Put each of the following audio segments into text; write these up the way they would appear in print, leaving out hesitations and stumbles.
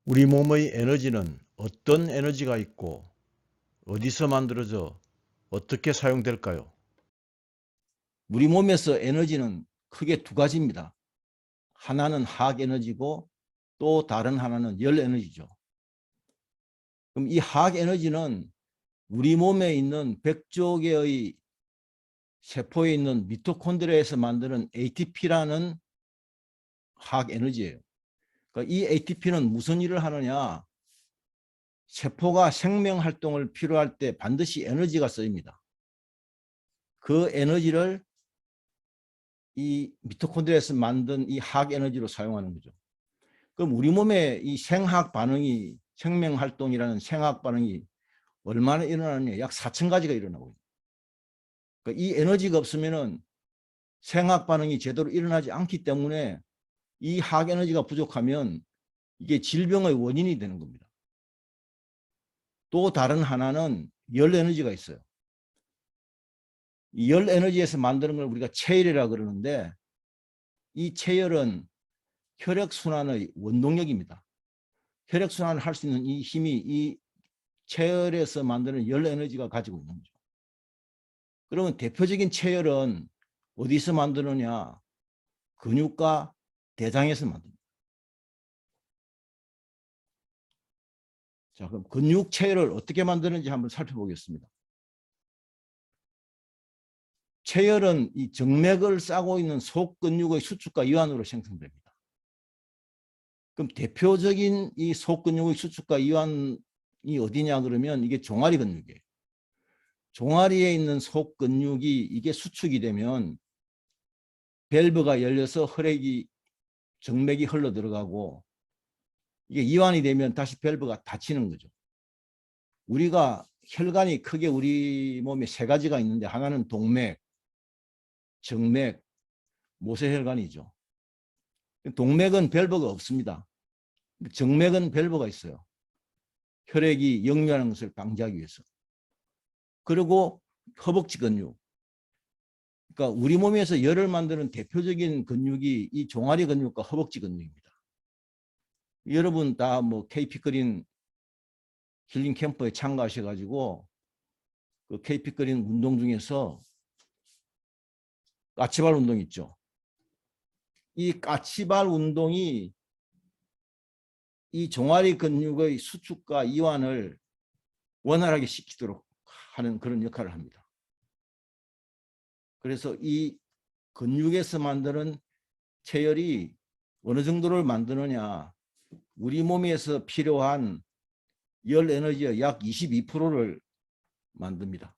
우리 몸의 에너지는 어떤 에너지가 있고 어디서 만들어져 어떻게 사용될까요? 우리 몸에서 에너지는 크게 두 가지입니다. 하나는 화학 에너지고 또 다른 하나는 열 에너지죠. 그럼 이 화학 에너지는 우리 몸에 있는 100조 개의 세포에 있는 미토콘드리아에서 만드는 ATP라는 화학 에너지예요. 그러니까 이 ATP는 무슨 일을 하느냐? 세포가 생명 활동을 필요할 때 반드시 에너지가 쓰입니다. 그 에너지를 이 미토콘드리아에서 만든 이 화학 에너지로 사용하는 거죠. 그럼 우리 몸에 이 생화학 반응이 생명 활동이라는 생화학 반응이 얼마나 일어나느냐? 약 4천 가지가 일어나고 있습니다. 그러니까 이 에너지가 없으면은 생화학 반응이 제대로 일어나지 않기 때문에 이 화학 에너지가 부족하면 이게 질병의 원인이 되는 겁니다. 또 다른 하나는 열 에너지가 있어요. 이 열 에너지에서 만드는 걸 우리가 체열이라 그러는데 이 체열은 혈액순환의 원동력입니다. 혈액순환을 할 수 있는 이 힘이 이 체열에서 만드는 열 에너지가 가지고 있는 거죠. 그러면 대표적인 체열은 어디서 만드느냐? 근육과 대장에서 만듭니다. 자, 그럼 근육 체열을 어떻게 만드는지 한번 살펴보겠습니다. 체열은 이 정맥을 싸고 있는 속 근육의 수축과 이완으로 생성됩니다. 그럼 대표적인 이 속 근육의 수축과 이완이 어디냐 그러면 이게 종아리 근육이에요. 종아리에 있는 속 근육이 이게 수축이 되면 밸브가 열려서 혈액이 정맥이 흘러 들어가고 이게 이완이 되면 다시 밸브가 닫히는 거죠. 우리가 혈관이 크게 우리 몸에 세 가지가 있는데 하나는 동맥, 정맥, 모세혈관이죠. 동맥은 밸브가 없습니다. 정맥은 밸브가 있어요. 혈액이 역류하는 것을 방지하기 위해서. 그리고 허벅지 근육. 그러니까 우리 몸에서 열을 만드는 대표적인 근육이 이 종아리 근육과 허벅지 근육입니다. 여러분 다 뭐 KP그린 힐링 캠프에 참가하셔가지고 그 KP그린 운동 중에서 까치발 운동 있죠. 이 까치발 운동이 이 종아리 근육의 수축과 이완을 원활하게 시키도록 하는 그런 역할을 합니다. 그래서 이 근육에서 만드는 체열이 어느 정도를 만드느냐? 우리 몸에서 필요한 열 에너지의 약 22%를 만듭니다.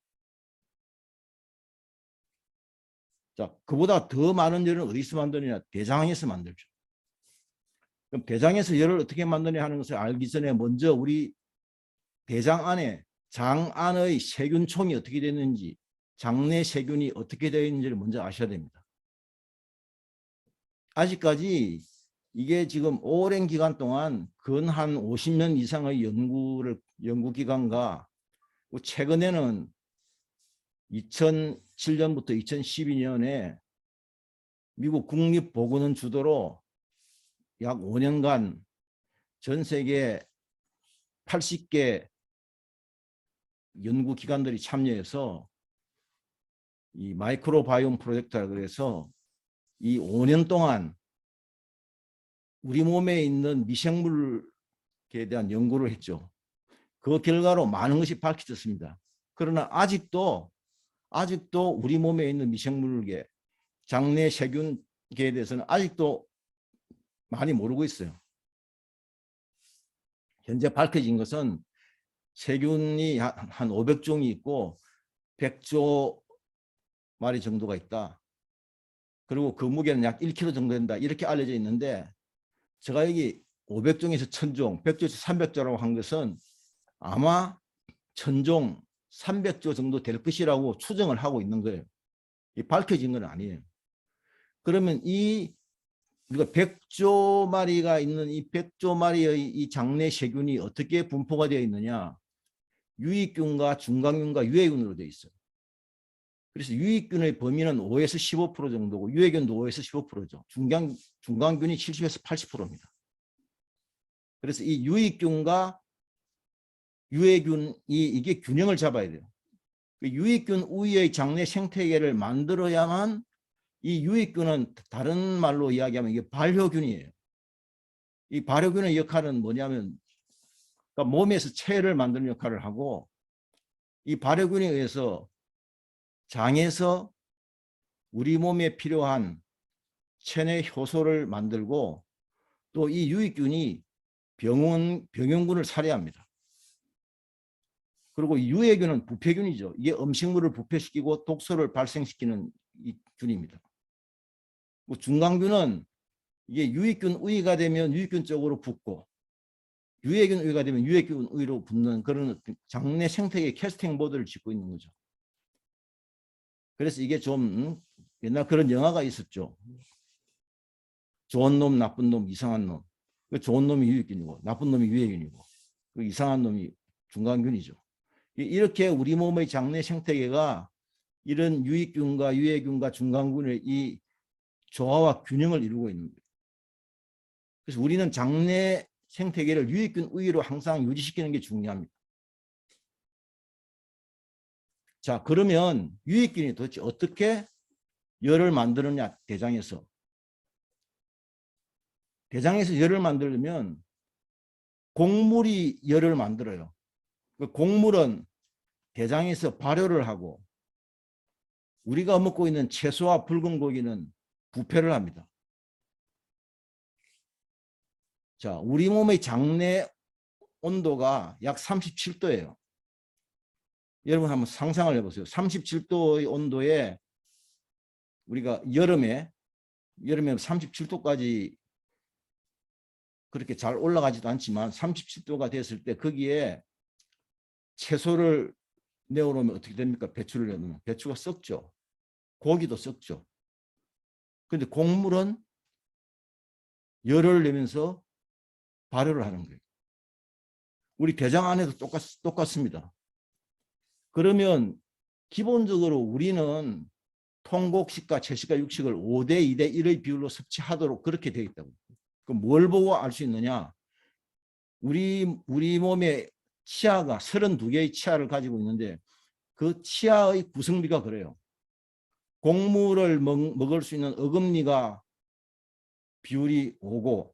자, 그보다 더 많은 열은 어디서 만드느냐? 대장에서 만들죠. 그럼 대장에서 열을 어떻게 만드냐 하는 것을 알기 전에 먼저 우리 대장 안에 장 안의 세균총이 어떻게 되는지 장내 세균이 어떻게 되어 있는지를 먼저 아셔야 됩니다. 아직까지 이게 지금 오랜 기간 동안 근 한 50년 이상의 연구기관과 최근에는 2007년부터 2012년에 미국 국립보건원 주도로 약 5년간 전 세계 80개 연구기관들이 참여해서 이 마이크로바이옴 프로젝트라 그래서 이 5년 동안 우리 몸에 있는 미생물에 대한 연구를 했죠. 그 결과로 많은 것이 밝혀졌습니다. 그러나 아직도 우리 몸에 있는 미생물계, 장내 세균계에 대해서는 아직도 많이 모르고 있어요. 현재 밝혀진 것은 세균이 한 500종이 있고 100조 마리 정도가 있다. 그리고 그 무게는 약 1kg 정도 된다. 이렇게 알려져 있는데 제가 여기 500종에서 1000종, 100조에서 300조라고 한 것은 아마 1000종, 300조 정도 될 것이라고 추정을 하고 있는 거예요. 밝혀진 건 아니에요. 그러면 이 우리가 100조 마리가 있는 이 100조 마리의 이 장내 세균이 어떻게 분포가 되어 있느냐? 유익균과 중강균과 유해균으로 되어 있어요. 그래서 유익균의 범위는 5에서 15% 정도고 유해균도 5에서 15%죠. 중강균이 70에서 80%입니다. 그래서 이 유익균과 유해균이 이게 균형을 잡아야 돼요. 유익균 우위의 장내 생태계를 만들어야만 이 유익균은 다른 말로 이야기하면 이게 발효균이에요. 이 발효균의 역할은 뭐냐면 그러니까 몸에서 체를 만드는 역할을 하고 이 발효균에 의해서 장에서 우리 몸에 필요한 체내 효소를 만들고 또 이 유익균이 병원균을 살해합니다. 그리고 유해균은 부패균이죠. 이게 음식물을 부패시키고 독소를 발생시키는 이 균입니다. 중간균은 이게 유익균 우위가 되면 유익균 쪽으로 붙고 유해균 우위가 되면 유해균 우위로 붙는 그런 장내 생태계 캐스팅 보드를 짓고 있는 거죠. 그래서 이게 좀 옛날 그런 영화가 있었죠. 좋은 놈, 나쁜 놈, 이상한 놈. 좋은 놈이 유익균이고 나쁜 놈이 유해균이고 이상한 놈이 중간균이죠. 이렇게 우리 몸의 장내 생태계가 이런 유익균과 유해균과 중간균의 이 조화와 균형을 이루고 있는 거예요. 그래서 우리는 장내 생태계를 유익균 우위로 항상 유지시키는 게 중요합니다. 자, 그러면 유익균이 도대체 어떻게 열을 만드느냐, 대장에서. 대장에서 열을 만들려면 곡물이 열을 만들어요. 그 곡물은 대장에서 발효를 하고 우리가 먹고 있는 채소와 붉은 고기는 부패를 합니다. 자, 우리 몸의 장내 온도가 약 37도예요. 여러분 한번 상상을 해보세요. 37도의 온도에 우리가 여름에 37도까지 그렇게 잘 올라가지도 않지만 37도가 됐을 때 거기에 채소를 내어놓으면 어떻게 됩니까? 배추를 내어놓으면 배추가 썩죠. 고기도 썩죠. 그런데 곡물은 열을 내면서 발효를 하는 거예요. 우리 대장 안에도 똑같습니다. 그러면 기본적으로 우리는 통곡식과 채식과 육식을 5대 2대 1의 비율로 섭취하도록 그렇게 되어 있다고. 그럼 뭘 보고 알 수 있느냐? 우리 몸에 치아가 32개의 치아를 가지고 있는데 그 치아의 구성비가 그래요. 곡물을 먹을 수 있는 어금니가 비율이 5고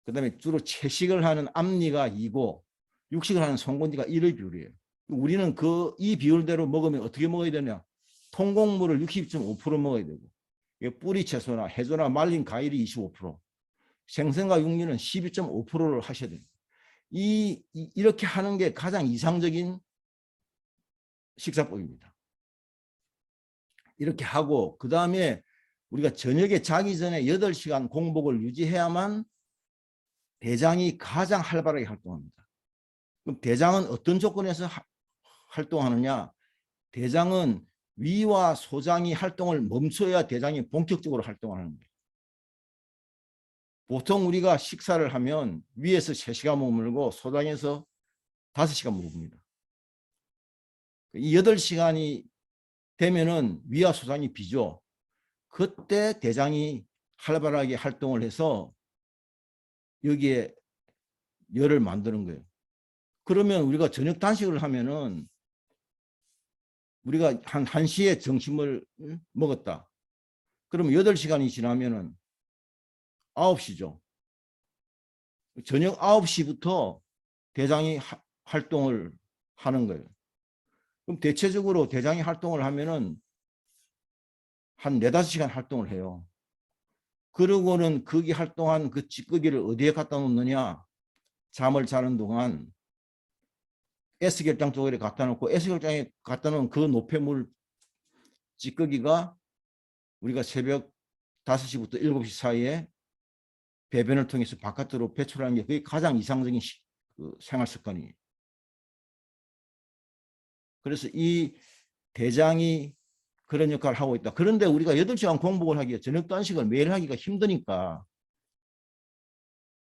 그다음에 주로 채식을 하는 앞니가 2고 육식을 하는 송곳니가 1의 비율이에요. 우리는 이 비율대로 먹으면 어떻게 먹어야 되냐? 통곡물을 60.5% 먹어야 되고 뿌리 채소나 해조나 말린 과일이 25%, 생선과 육류는 12.5%를 하셔야 됩니다. 이렇게 하는 게 가장 이상적인 식사법입니다. 이렇게 하고 그 다음에 우리가 저녁에 자기 전에 8시간 공복을 유지해야만 대장이 가장 활발하게 활동합니다. 그럼 대장은 어떤 조건에서 활동하느냐? 대장은 위와 소장이 활동을 멈춰야 대장이 본격적으로 활동하는 거예요. 보통 우리가 식사를 하면 위에서 3시간 머물고 소장에서 5시간 머뭅니다. 이 8시간이 되면은 위와 소장이 비죠. 그때 대장이 활발하게 활동을 해서 여기에 열을 만드는 거예요. 그러면 우리가 저녁 단식을 하면은 우리가 한 1시에 점심을 먹었다. 그러면 8시간이 지나면은 9시죠. 저녁 9시부터 대장이 활동을 하는 거예요. 그럼 대체적으로 대장이 활동을 하면은 한 4-5시간 활동을 해요. 그러고는 거기 활동한 그 찌꺼기를 어디에 갖다 놓느냐? 잠을 자는 동안 S결장 쪽에 갖다 놓고 S결장에 갖다 놓은 그 노폐물 찌꺼기가 우리가 새벽 5시부터 7시 사이에 배변을 통해서 바깥으로 배출하는 게 그게 가장 이상적인 생활 습관이에요. 그래서 이 대장이 그런 역할을 하고 있다. 그런데 우리가 8시간 공복을 하기에 저녁 단식을 매일 하기가 힘드니까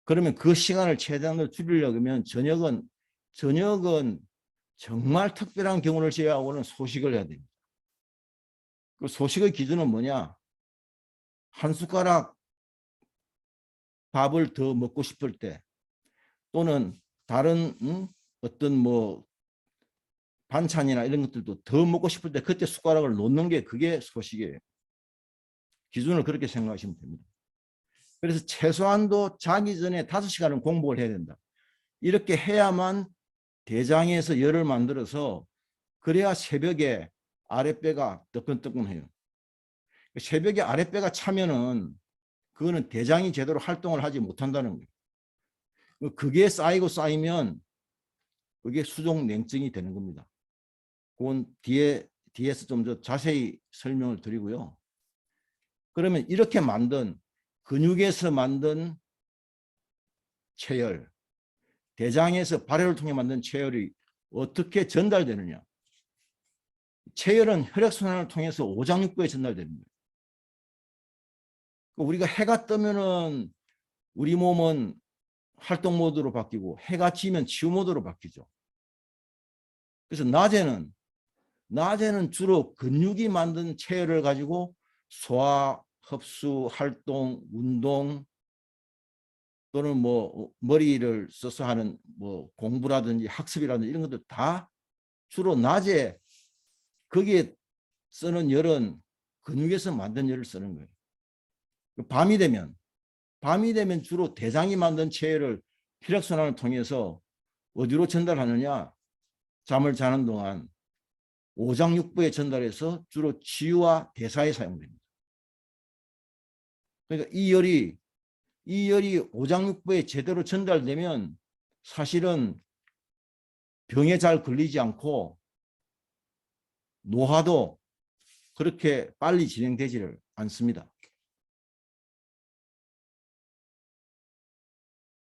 그러면 그 시간을 최대한으로 줄이려면 저녁은 정말 특별한 경우를 제외하고는 소식을 해야 됩니다. 그 소식의 기준은 뭐냐? 한 숟가락 밥을 더 먹고 싶을 때 또는 다른 어떤 뭐 반찬이나 이런 것들도 더 먹고 싶을 때 그때 숟가락을 놓는 게 그게 소식이에요. 기준을 그렇게 생각하시면 됩니다. 그래서 최소한도 자기 전에 5시간은 공복을 해야 된다. 이렇게 해야만 대장에서 열을 만들어서 그래야 새벽에 아랫배가 뜨끈뜨끈해요. 새벽에 아랫배가 차면은 그거는 대장이 제대로 활동을 하지 못한다는 거예요. 그게 쌓이고 쌓이면 그게 수족 냉증이 되는 겁니다. 그건 뒤에서 좀 더 자세히 설명을 드리고요. 그러면 이렇게 만든 근육에서 만든 체열, 대장에서 발열을 통해 만든 체열이 어떻게 전달되느냐. 체열은 혈액순환을 통해서 오장육부에 전달되는 거예요. 우리가 해가 뜨면은 우리 몸은 활동 모드로 바뀌고 해가 지면 치유 모드로 바뀌죠. 그래서 낮에는 주로 근육이 만든 체열을 가지고 소화, 흡수, 활동, 운동 또는 뭐 머리를 써서 하는 뭐 공부라든지 학습이라든지 이런 것들 다 주로 낮에 거기에 쓰는 열은 근육에서 만든 열을 쓰는 거예요. 밤이 되면 주로 대장이 만든 체열을 혈액순환을 통해서 어디로 전달하느냐? 잠을 자는 동안 오장육부에 전달해서 주로 치유와 대사에 사용됩니다. 그러니까 이 열이 오장육부에 제대로 전달되면 사실은 병에 잘 걸리지 않고 노화도 그렇게 빨리 진행되지를 않습니다.